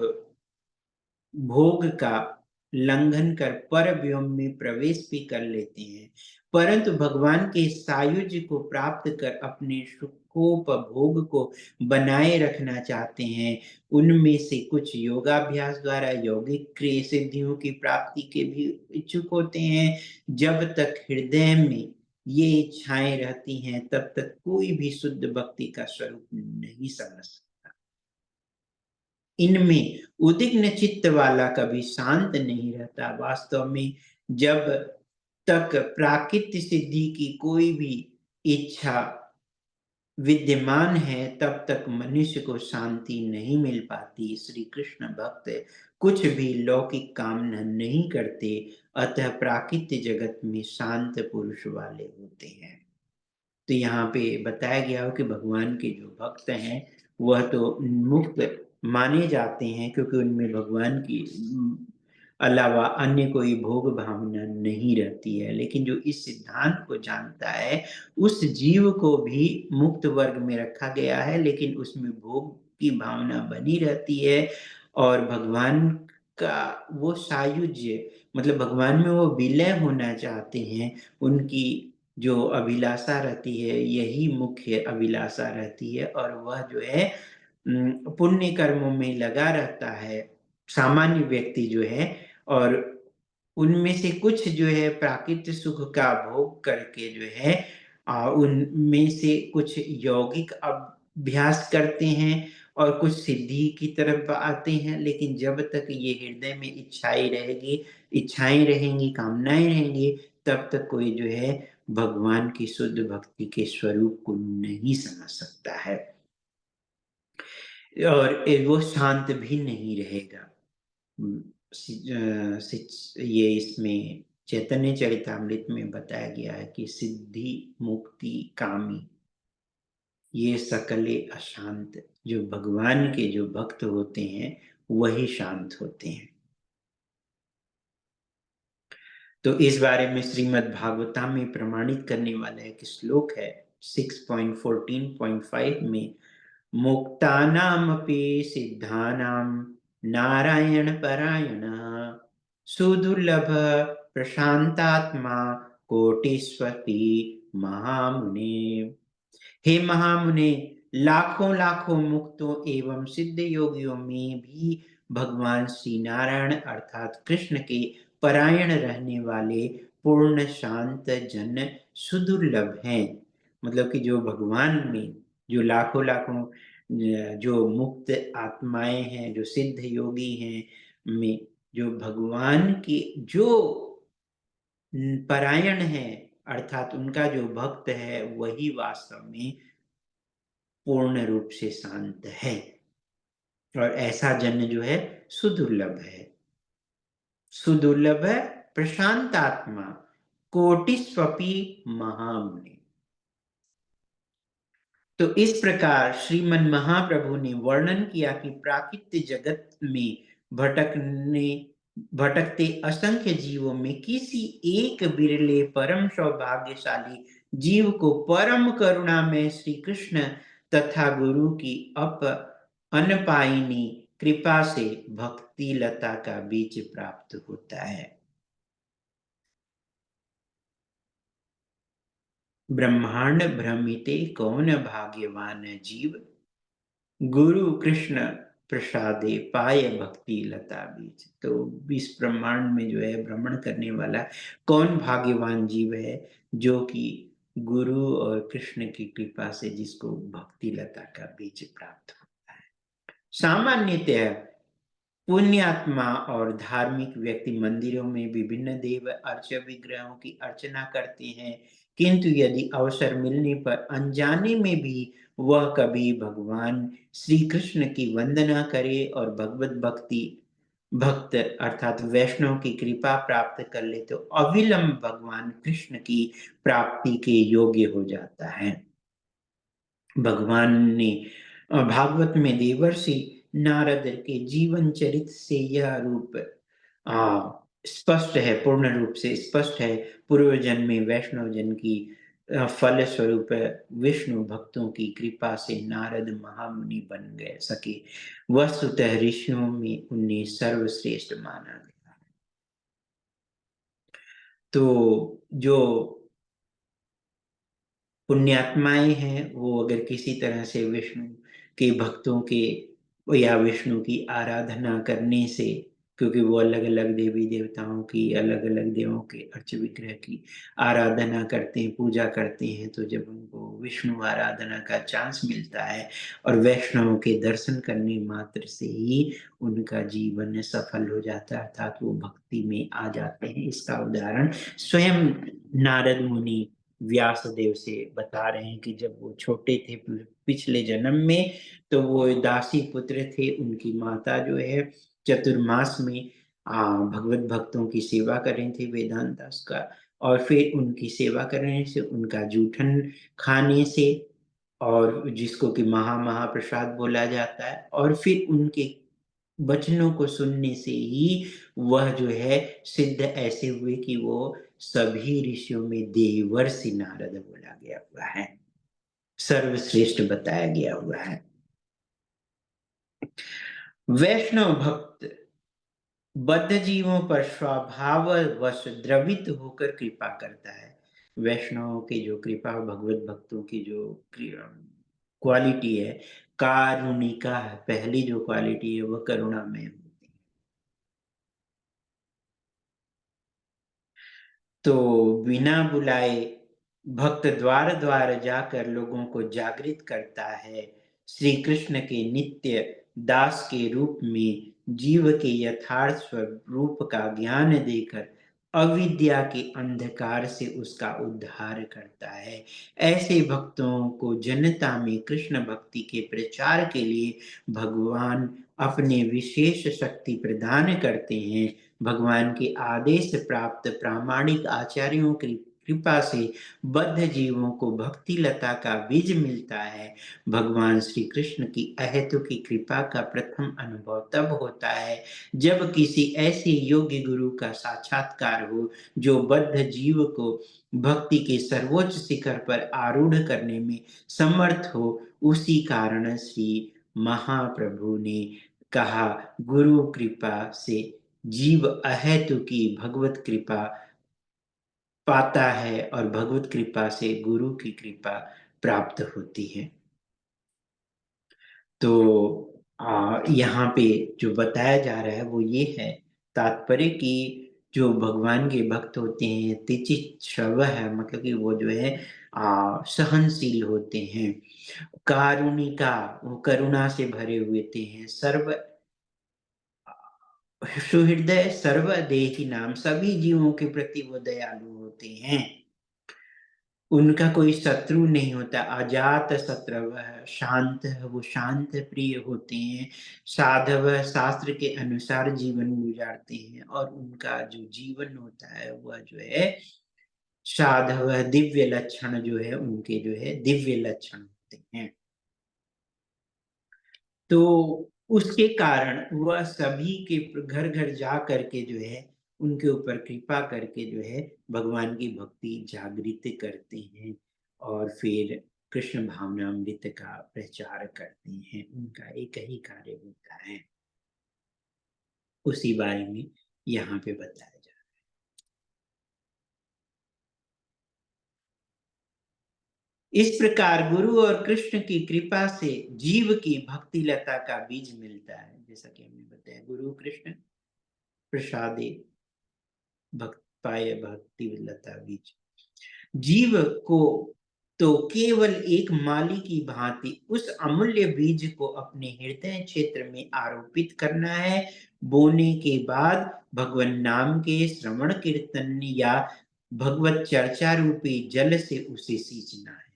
[SPEAKER 1] भोग का लंघन कर पर व्योम में प्रवेश भी कर लेते हैं, परंतु भगवान के सायुज्य को प्राप्त कर अपने सुखोपभोग को बनाए रखना चाहते हैं। उनमें से कुछ योगाभ्यास द्वारा यौगिक क्रिया सिद्धियों की प्राप्ति के भी इच्छुक होते हैं। जब तक हृदय में ये इच्छाएं रहती हैं, तब तक कोई भी शुद्ध भक्ति का स्वरूप नहीं समझ सकता। इनमें उद्विग्न चित्त वाला कभी शांत नहीं रहता। वास्तव में जब तक प्राकृत्य सिद्धि की कोई भी इच्छा विद्यमान है, तब तक मनुष्य को शांति नहीं मिल पाती। श्री कृष्ण भक्त कुछ भी लौकिक कामना नहीं करते, अतः प्राकृत्य जगत में शांत पुरुष वाले होते हैं। तो यहाँ पे बताया गया हो कि भगवान के जो भक्त हैं वह तो मुक्त माने जाते हैं, क्योंकि उनमें भगवान की अलावा अन्य कोई भोग भावना नहीं रहती है। लेकिन जो इस सिद्धांत को जानता है, उस जीव को भी मुक्त वर्ग में रखा गया है, लेकिन उसमें भोग की भावना बनी रहती है और भगवान का वो सायुज्य मतलब भगवान में वो विलय होना चाहते हैं। उनकी जो अभिलाषा रहती है, यही मुख्य अभिलाषा रहती है, और वह जो है पुण्य कर्मों में लगा रहता है सामान्य व्यक्ति जो है, और उनमें से कुछ जो है प्राकृतिक सुख का भोग करके जो है उनमें से कुछ यौगिक अभ्यास करते हैं और कुछ सिद्धि की तरफ आते हैं। लेकिन जब तक ये हृदय में इच्छाएं रहेंगी, कामनाएं रहेंगी, तब तक कोई जो है भगवान की शुद्ध भक्ति के स्वरूप को नहीं समझ सकता है, और वो शांत भी नहीं रहेगा। ये इसमें चैतन्य चरितामृत में बताया गया है कि सिद्धि मुक्ति कामी ये सकले अशांत, जो भगवान के जो भक्त होते हैं वही शांत होते हैं। तो इस बारे में श्रीमद् भागवता में प्रमाणित करने वाला एक श्लोक है 6.14.5 में, मुक्तानामपि सिद्धानां नारायण परायण सुदुर्लभ प्रशांतात्मा कोटिस्वपि महामुने। हे महामुने, लाखों लाखों मुक्तों एवं सिद्ध योगियों में भी भगवान श्री नारायण अर्थात कृष्ण के परायण रहने वाले पूर्ण शांत जन सुदुर्लभ हैं। मतलब कि जो भगवान में जो लाखों लाखों जो मुक्त आत्माएं हैं, जो सिद्ध योगी हैं, में जो भगवान के जो परायण है अर्थात उनका जो भक्त है, वही वास्तव में पूर्ण रूप से शांत है, और ऐसा जन जो है सुदुर्लभ है। सुदुर्लभ है प्रशांत आत्मा कोटिस्वपि महामुनि। तो इस प्रकार श्रीमन महाप्रभु ने वर्णन किया कि प्राकृत्य जगत में भटकते असंख्य जीवों में किसी एक बिरले परम सौभाग्यशाली जीव को परम करुणा में श्री कृष्ण तथा गुरु की अनपायनी कृपा से भक्ति लता का बीज प्राप्त होता है। ब्रह्मांड भ्रमिते कौन भाग्यवान जीव, गुरु कृष्ण प्रसादे पाए भक्ति लता बीज। तो इस ब्रह्मांड में जो है भ्रमण करने वाला कौन भाग्यवान जीव है, जो कि गुरु और कृष्ण की कृपा से जिसको भक्ति लता का बीज प्राप्त होता है। सामान्यतः पुण्यात्मा और धार्मिक व्यक्ति मंदिरों में विभिन्न देव अर्च विग्रहों की अर्चना करते हैं, किंतु यदि अवसर मिलने पर अनजाने में भी वह कभी भगवान श्री कृष्ण की वंदना करे और भगवत भक्ति भक्त अर्थात वैष्णव की कृपा प्राप्त कर ले तो अविलंब भगवान कृष्ण की प्राप्ति के योग्य हो जाता है। भगवान ने भागवत में देवर्षि नारद के जीवन चरित्र से यह रूप स्पष्ट है, पूर्ण रूप से स्पष्ट है। पूर्व जन्म में वैष्णव जन की फल स्वरूप विष्णु भक्तों की कृपा से नारद महामुनि बन गए सके। वस्तुतः ऋषियों में उन्हें सर्वश्रेष्ठ माना गया। तो जो पुण्यात्माएँ हैं, वो अगर किसी तरह से विष्णु के भक्तों के या विष्णु की आराधना करने से, क्योंकि वो अलग-अलग देवी-देवताओं की, अलग-अलग देवों के अर्च विग्रह की आराधना करते हैं, पूजा करते हैं, तो जब उनको विष्णु आराधना का चांस मिलता है और वैष्णव के दर्शन करने मात्र से ही उनका जीवन सफल हो जाता है, अर्थात वो भक्ति में आ जाते हैं। इसका उदाहरण स्वयं नारद मुनि व्यासदेव से बता रहे हैं कि जब वो छोटे थे पिछले जन्म में, तो वो दासी पुत्र थे, उनकी माता जो है चतुर्मास में भगवत भक्तों की सेवा कर रही थी वेदांत दास का, और फिर उनकी सेवा करने से, उनका जूठन खाने से, और जिसको कि महाप्रसाद बोला जाता है, और फिर उनके वचनों को सुनने से ही वह जो है सिद्ध ऐसे हुए कि वो सभी ऋषियों में देवर्षि नारद बोला गया हुआ है, सर्वश्रेष्ठ बताया गया हुआ है। वैष्णव भक्त बद्ध जीवों पर स्वभाववश द्रवित होकर कृपा करता है। वैष्णवों की जो कृपा, भगवत भक्तों की जो क्वालिटी है, कारुणिका है। पहली जो क्वालिटी है वो करुणामय होती है। तो बिना बुलाए भक्त द्वार-द्वार जाकर लोगों को जागृत करता है। श्री कृष्ण के नित्य दास के रूप में जीव के यथार्थ स्वरूप का ज्ञान देकर अविद्या के अंधकार से उसका उद्धार करता है। ऐसे भक्तों को जनता में कृष्ण भक्ति के प्रचार के लिए भगवान अपने विशेष शक्ति प्रदान करते हैं। भगवान के आदेश प्राप्त प्रामाणिक आचार्यों की कृपा से बद्ध जीवों को भक्ति लता का बीज मिलता है। भगवान श्री कृष्ण की अहेतुकी कृपा का प्रथम अनुभव तब होता है जब किसी ऐसे योग्य गुरु का साक्षात्कार हो जो बद्ध जीव को भक्ति के सर्वोच्च शिखर पर आरूढ़ करने में समर्थ हो। उसी कारण श्री महाप्रभु ने कहा, गुरु कृपा से जीव अहेतुकी भगवत कृपा पाता है और भगवत कृपा से गुरु की कृपा प्राप्त होती है। तो यहाँ पे जो बताया जा रहा है वो ये है तात्पर्य कि जो भगवान के भक्त होते हैं तितिक्षव है, मतलब कि वो जो है सहनशील होते हैं, कारुणिका, वो करुणा से भरे हुए थे हैं, सुहृदय सर्वदेही नाम, सभी जीवों के प्रति वो दयालु होते हैं। उनका कोई शत्रु नहीं होता, अजात शत्रवः, शांत है, वो शांत प्रिय होते हैं, साधव शास्त्र के अनुसार जीवन गुजारते हैं, और उनका जो जीवन होता है वह जो है साधव दिव्य लक्षण जो है उनके जो है दिव्य लक्षण होते हैं। तो उसके कारण वह सभी के घर-घर जा करके जो है, उनके ऊपर कृपा करके जो है, भगवान की भक्ति जागृत करते हैं और फिर कृष्ण भावनामृत का प्रचार करते हैं। उनका एक ही कार्य होता है। उसी बारे में यहाँ पे बताया जा रहा है। इस प्रकार गुरु और कृष्ण की कृपा से जीव की भक्ति लता का बीज मिलता है। जैसा कि हमने बताया, गुरु कृष्ण प्रसादे भक्त पाए भक्ति लता बीज। जीव को तो केवल एक माली की भांति उस अमूल्य बीज को अपने हृदय क्षेत्र में आरोपित करना है। बोने के बाद भगवान नाम के श्रवण कीर्तन या भगवत चर्चा रूपी जल से उसे सींचना है।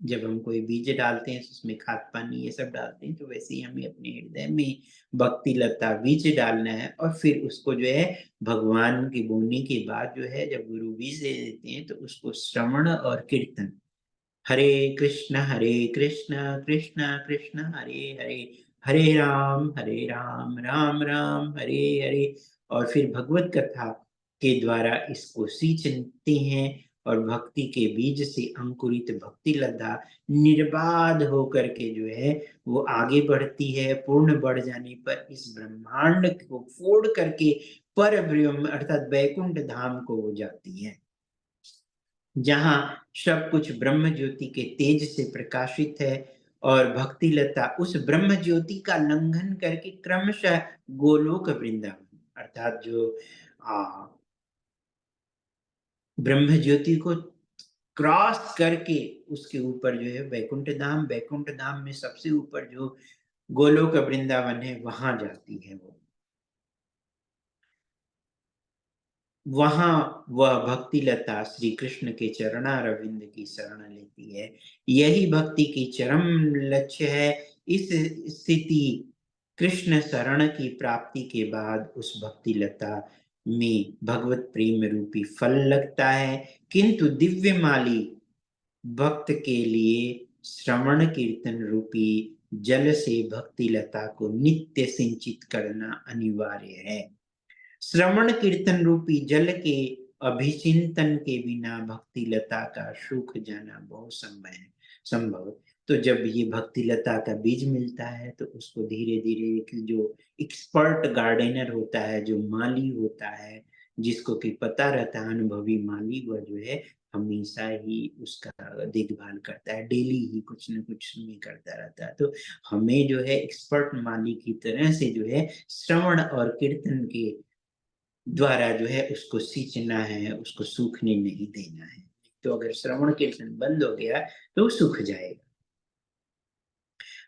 [SPEAKER 1] जब हम कोई बीज डालते हैं तो उसमें खाद पानी ये सब डालते हैं, तो वैसे ही हमें अपने हृदय में भक्ति लता बीज डालना है और फिर उसको जो है भगवान के बोने के बाद जो है जब गुरु बीज दे देते हैं तो उसको श्रवण और कीर्तन, हरे कृष्ण कृष्ण कृष्ण हरे हरे, हरे राम राम राम हरे हरे। और फिर भगवत कथा के द्वारा इसको सींचते हैं और भक्ति के बीज से अंकुरित भक्ति लता निर्बाध होकर के जो है वो आगे बढ़ती है। पूर्ण बढ़ जाने पर इस ब्रह्मांड को फोड़ करके पर ब्रह्म अर्थात वैकुंठ धाम को हो जाती है, जहाँ सब कुछ ब्रह्म ज्योति के तेज से प्रकाशित है। और भक्ति लता उस ब्रह्म ज्योति का लंघन करके क्रमशः गोलोक वृंदावन अर्थात जो ब्रह्म ज्योति को क्रॉस करके उसके ऊपर जो है वैकुंठ धाम में सबसे ऊपर जो गोलोक वृंदावन है वहां जाती है वो। वहां वह भक्ति लता श्री कृष्ण के चरणारविंद की शरण लेती है। यही भक्ति की चरम लक्ष्य है। इस स्थिति कृष्ण शरण की प्राप्ति के बाद उस भक्ति लता में भगवत प्रेम रूपी फल लगता है। किंतु दिव्य माली भक्त के लिए श्रवण कीर्तन रूपी जल से भक्ति लता को नित्य सिंचित करना अनिवार्य है। श्रवण कीर्तन रूपी जल के अभिचिंतन के बिना भक्ति लता का सूख जाना बहुत संभव। तो जब ये भक्ति लता का बीज मिलता है तो उसको धीरे धीरे जो एक्सपर्ट गार्डनर होता है, जो माली होता है, जिसको कि पता रहता है, अनुभवी माली, वह जो है हमेशा ही उसका देखभाल करता है, डेली ही कुछ न कुछ में करता रहता है। तो हमें जो है एक्सपर्ट माली की तरह से जो है श्रवण और कीर्तन के द्वारा जो है उसको सींचना है, उसको सूखने नहीं देना है। तो अगर श्रवण कीर्तन बंद हो गया तो सूख जाएगा।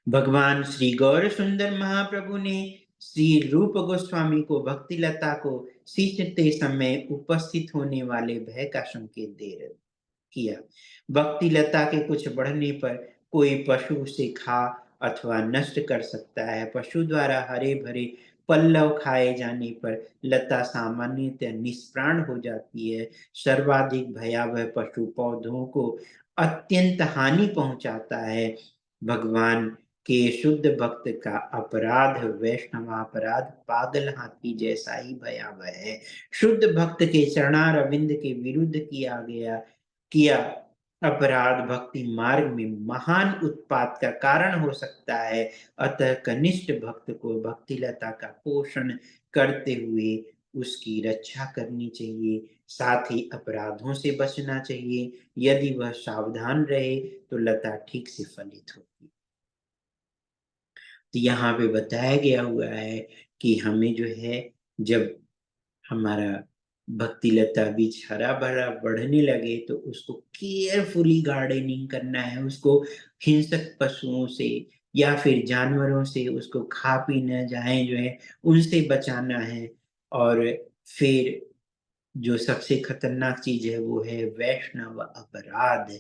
[SPEAKER 1] भगवान श्री गौर सुंदर महाप्रभु ने श्री रूप गोस्वामी को भक्ति लता को सींचते समय उपस्थित होने वाले भय का संकेत दे किया। भक्ति लता के कुछ बढ़ने पर कोई पशु उसे खा अथवा नष्ट कर सकता है। पशु द्वारा हरे भरे पल्लव खाए जाने पर लता सामान्यतः निष्प्राण हो जाती है। सर्वाधिक भयावह पशु पौधों को अत्यंत हानि पहुंचाता है। भगवान के शुद्ध भक्त का अपराध वैष्णवापराध पागल हाथी जैसा ही भयावह है। शुद्ध भक्त के चरणारविंद के विरुद्ध किया अपराध भक्ति मार्ग में महान उत्पात का कारण हो सकता है। अतः कनिष्ठ भक्त को भक्ति लता का पोषण करते हुए उसकी रक्षा करनी चाहिए, साथ ही अपराधों से बचना चाहिए। यदि वह सावधान रहे तो लता ठीक से फलित होगी। तो यहाँ पे बताया गया हुआ है कि हमें जो है जब हमारा भक्ति लता बीज हरा भरा बढ़ने लगे तो उसको केयरफुली गार्डनिंग करना है, उसको हिंसक पशुओं से या फिर जानवरों से उसको खा पी न जाए जो है उनसे बचाना है। और फिर जो सबसे खतरनाक चीज है वो है वैष्णव अपराध।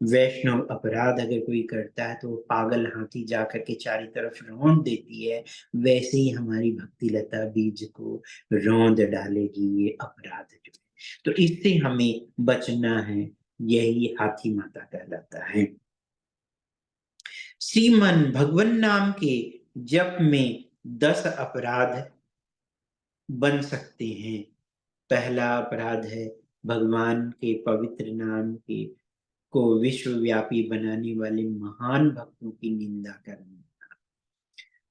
[SPEAKER 1] वैष्णव अपराध अगर कोई करता है तो वो पागल हाथी जाकर के चारों तरफ रौंद देती है, वैसे ही हमारी भक्ति लता बीज को रौंद डालेगी ये अपराध जो है। तो इससे हमें बचना है, यही हाथी माता कहलाता है। श्रीमन भगवन नाम के जप में 10 अपराध बन सकते हैं। पहला अपराध है भगवान के पवित्र नाम के को विश्वव्यापी बनाने वाले महान भक्तों की निंदा करना।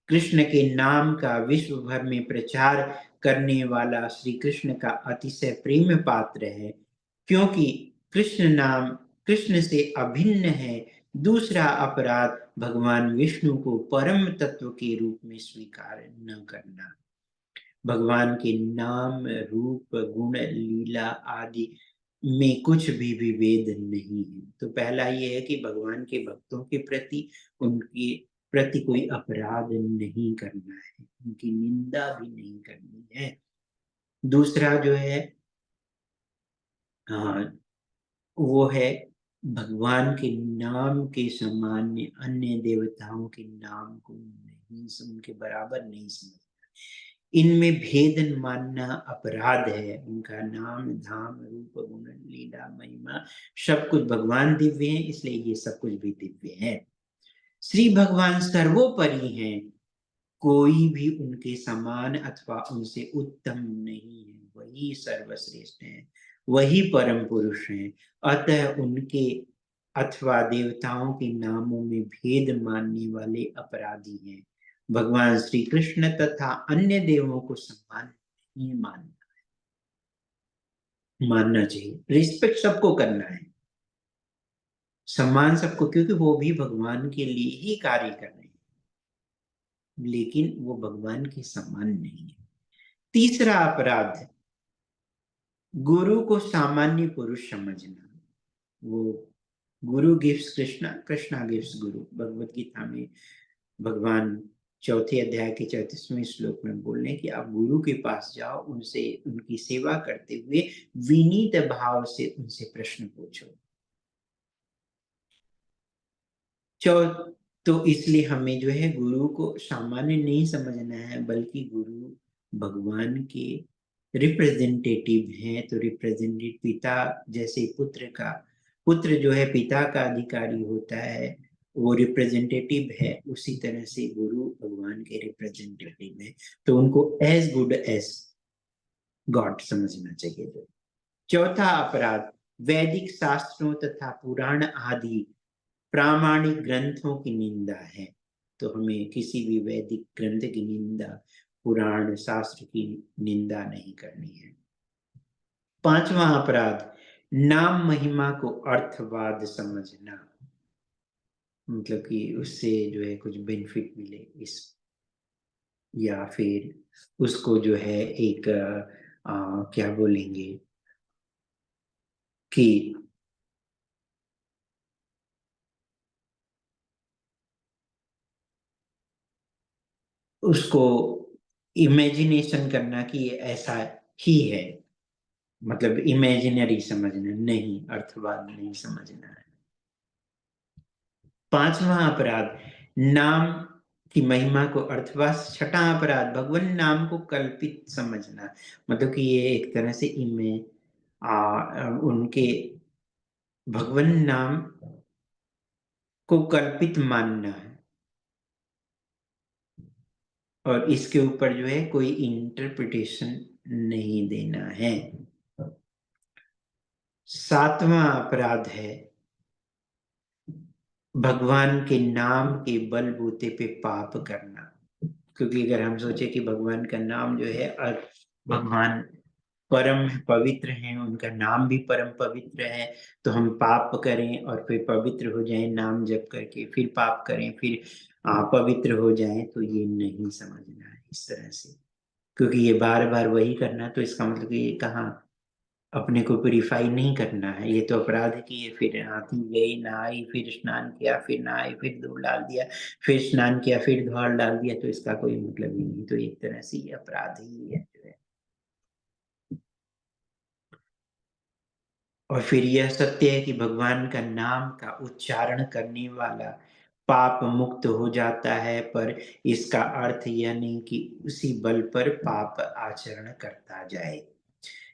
[SPEAKER 1] कृष्ण के नाम का विश्व भर में प्रचार करने वाला श्री कृष्ण का अतिशय प्रेम पात्र है, क्योंकि कृष्ण से अभिन्न है। दूसरा अपराध भगवान विष्णु को परम तत्व के रूप में स्वीकार न करना। भगवान के नाम रूप गुण लीला आदि में कुछ भी विभेद नहीं है। तो पहला ये है कि भगवान के भक्तों के प्रति उनके प्रति कोई अपराध नहीं करना है, उनकी निंदा भी नहीं करनी है। दूसरा जो है वो है भगवान के नाम के सामान्य अन्य देवताओं के नाम को नहीं उनके बराबर नहीं समझना, इनमें भेद मानना अपराध है। उनका नाम धाम रूप गुण लीला महिमा सब कुछ भगवान दिव्य है, इसलिए ये सब कुछ भी दिव्य है। श्री भगवान सर्वोपरि हैं, कोई भी उनके समान अथवा उनसे उत्तम नहीं है, वही सर्वश्रेष्ठ है, वही परम पुरुष हैं। अतः उनके अथवा देवताओं के नामों में भेद मानने वाले अपराधी हैं। भगवान श्री कृष्ण तथा अन्य देवों को सम्मान नहीं मानना चाहिए। रिस्पेक्ट सबको करना है, सम्मान सबको, क्योंकि वो भी भगवान के लिए ही कार्य कर रहे हैं, लेकिन वो भगवान के समान नहीं है। तीसरा अपराध, गुरु को सामान्य पुरुष समझना। वो गुरु गिव्स कृष्णा, कृष्णा गिव्स गुरु। भगवत गीता में भगवान चौथे अध्याय के 34वें श्लोक में बोल रहे हैं कि आप गुरु के पास जाओ, उनसे उनकी सेवा करते हुए विनीत भाव से उनसे प्रश्न पूछो। तो इसलिए हमें जो है गुरु को सामान्य नहीं समझना है, बल्कि गुरु भगवान के रिप्रेजेंटेटिव हैं। तो रिप्रेजेंटेटिव पिता जैसे पुत्र जो है पिता का अधिकारी होता है, वो रिप्रेजेंटेटिव है, उसी तरह से गुरु भगवान के रिप्रेजेंटेटिव है। तो उनको एज गुड एज गॉड समझना चाहिए। चौथा अपराध, वैदिक शास्त्रों तथा पुराण आदि प्रामाणिक ग्रंथों की निंदा है। तो हमें किसी भी वैदिक ग्रंथ की निंदा, पुराण शास्त्र की निंदा नहीं करनी है। पांचवा अपराध, नाम महिमा को अर्थवाद समझना, मतलब कि उससे जो है कुछ बेनिफिट मिले इस, या फिर उसको जो है एक क्या बोलेंगे कि उसको इमेजिनेशन करना कि ये ऐसा ही है, मतलब इमेजिनरी समझना, नहीं अर्थवाद नहीं समझना है। पांचवा अपराध, नाम की महिमा को अर्थवाद। छठा अपराध, भगवान नाम को कल्पित समझना, मतलब कि ये एक तरह से उनके भगवान नाम को कल्पित मानना है, और इसके ऊपर जो है कोई इंटरप्रिटेशन नहीं देना है। सातवां अपराध है भगवान के नाम के बलबूते पे पाप करना, क्योंकि अगर हम सोचे कि भगवान का नाम जो है, और भगवान परम पवित्र हैं, उनका नाम भी परम पवित्र है, तो हम पाप करें और फिर पवित्र हो जाएं नाम जप करके, फिर पाप करें, फिर पवित्र हो जाएं, तो ये नहीं समझना है इस तरह से। क्योंकि ये बार बार वही करना, तो इसका मतलब ये कहाँ अपने को प्यूरिफाई नहीं करना है, ये तो अपराध है कि ये फिर हाथी गई नहाई, फिर स्नान किया, फिर नहाई, फिर धूल डाल दिया, फिर स्नान किया, फिर धुआं डाल दिया, तो इसका कोई मतलब ही नहीं। तो एक तरह से ये अपराध ही है जो है। और फिर यह सत्य है कि भगवान का नाम का उच्चारण करने वाला पाप मुक्त हो जाता है, पर इसका अर्थ यह नहीं कि उसी बल पर पाप आचरण करता जाए।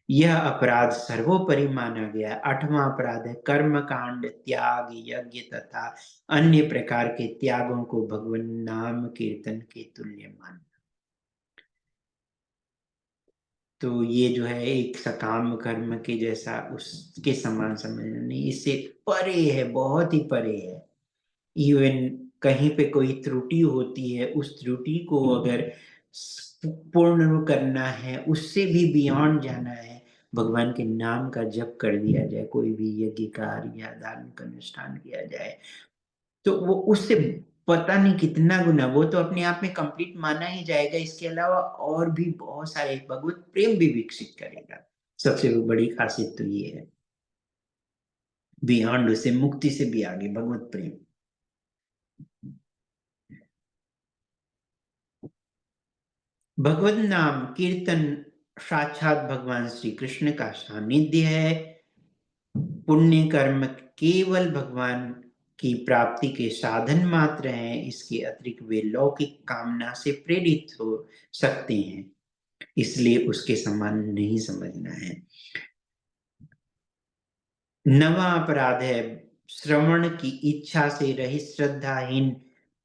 [SPEAKER 1] यह अपराध सर्वोपरि माना गया। आठवां अपराध है कर्म कांड, त्याग, यज्ञ तथा अन्य प्रकार के त्यागों को भगवान नाम कीर्तन के तुल्य मानना। तो ये जो है एक सकाम कर्म के जैसा उसके समान समझना नहीं, इससे परे है, बहुत ही परे है। इवन कहीं पे कोई त्रुटि होती है, उस त्रुटि को अगर पूर्ण करना है, उससे भी बियॉन्ड जाना है, भगवान के नाम का जप कर दिया जाए, कोई भी यज्ञ कार्य या धार्मिक अनुष्ठान किया जाए, तो वो उससे पता नहीं कितना गुना, वो तो अपने आप में कंप्लीट माना ही जाएगा। इसके अलावा और भी बहुत सारे भगवत प्रेम भी विकसित करेगा। सबसे बड़ी खासियत तो ये है, बियॉन्ड उसे, मुक्ति से भी आगे भगवत प्रेम। भगवत नाम कीर्तन साक्षात भगवान श्री कृष्ण का सानिध्य है। पुण्य कर्म केवल भगवान की प्राप्ति के साधन मात्र हैं, इसके अतिरिक्त वे लौकिक कामना से प्रेरित हो सकते हैं, इसलिए उसके समान नहीं समझना है। नवा अपराध है श्रवण की इच्छा से रहित श्रद्धाहीन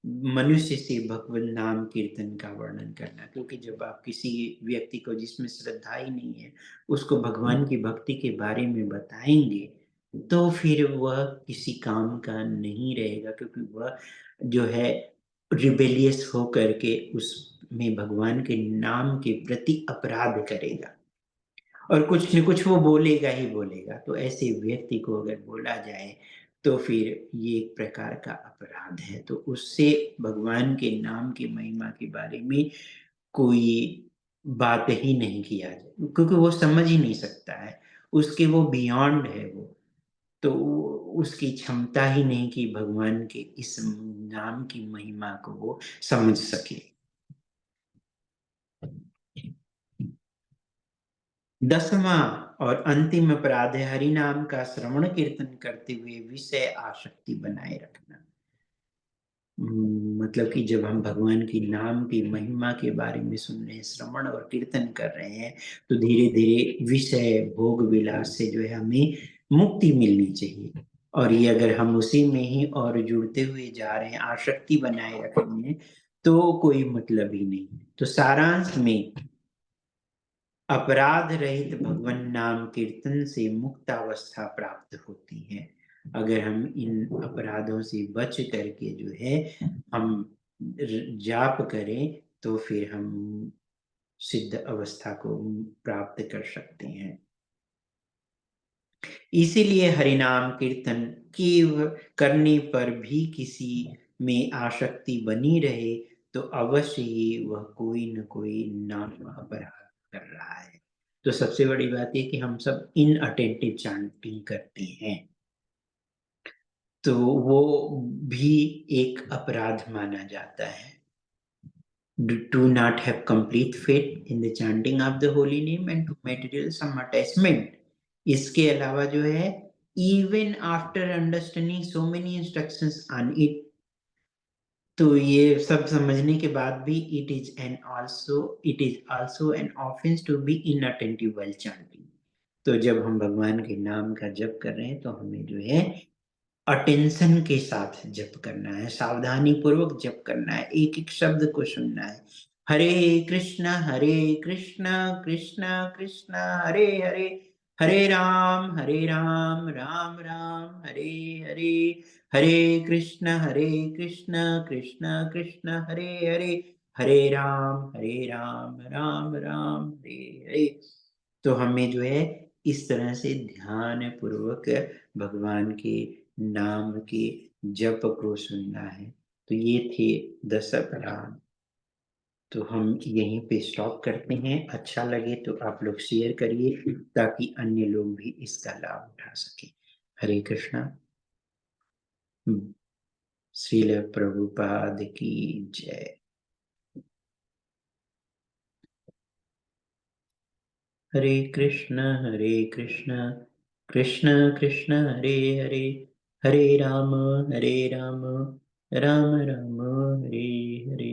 [SPEAKER 1] मनुष्य से भगवान नाम कीर्तन का वर्णन करना, क्योंकि जब आप किसी व्यक्ति को जिसमें श्रद्धा ही नहीं है उसको भगवान की भक्ति के बारे में बताएंगे तो फिर वह किसी काम का नहीं रहेगा, क्योंकि वह जो है रिबेलियस हो करके उसमें भगवान के नाम के प्रति अपराध करेगा और कुछ न कुछ वो बोलेगा ही बोलेगा। तो ऐसे व्यक्ति को अगर बोला जाए तो फिर ये एक प्रकार का अपराध है, तो उससे भगवान के नाम की महिमा के बारे में कोई बात ही नहीं किया जाए, क्योंकि वो समझ ही नहीं सकता है, उसके वो बियॉन्ड है वो, तो उसकी क्षमता ही नहीं कि भगवान के इस नाम की महिमा को वो समझ सके। 10वां और अंतिम अपराध है हरि नाम का श्रवण कीर्तन करते हुए विषय आसक्ति बनाए रखना। मतलब कि जब हम भगवान की नाम की महिमा के बारे में सुन रहे हैं, श्रवण और कीर्तन कर रहे हैं, तो धीरे-धीरे विषय भोग विलास से जो है हमें मुक्ति मिलनी चाहिए। और ये अगर हम उसी में ही और जुड़ते हुए जा रहे हैं, आसक्ति बनाए रख रहे हैं, तो कोई मतलब ही नहीं। तो सारांश में अपराध रहित भगवन नाम कीर्तन से मुक्त अवस्था प्राप्त होती है। अगर हम इन अपराधों से बच करके जो है हम जाप करें तो फिर हम सिद्ध अवस्था को प्राप्त कर सकते हैं। इसीलिए हरिनाम कीर्तन केव करने पर भी किसी में आसक्ति बनी रहे तो अवश्य ही वह कोई न कोई नाम अपराध कर रहा है। तो सबसे बड़ी बात ये कि हम सब इनअटेंटिव चैंटिंग करते हैं, तो वो भी एक अपराध माना जाता है। Do not have complete faith in the chanting of the holy name and to material some attachment. इसके अलावा जो है even after understanding so many instructions on it, तो ये सब समझने के बाद भी it is also an offense to be inattentive while chanting. तो जब हम भगवान के नाम का जप कर रहे हैं तो हमें जो है अटेंशन के साथ जप करना है, सावधानी पूर्वक जप करना है, एक-एक शब्द को सुनना है। हरे कृष्ण कृष्ण कृष्ण हरे हरे, हरे राम राम राम हरे हरे, हरे कृष्ण कृष्ण कृष्ण हरे हरे, हरे राम राम राम हरे हरे। तो हमें जो है इस तरह से ध्यान पूर्वक भगवान के नाम के जप को सुनना है। तो ये थे 10 अपराध। तो हम यहीं पे स्टॉप करते हैं। अच्छा लगे तो आप लोग शेयर करिए ताकि अन्य लोग भी इसका लाभ उठा सकें। हरे कृष्णा। श्रील प्रभुपाद की जय। हरे कृष्ण कृष्ण कृष्ण हरे हरे, हरे राम राम राम हरे हरे।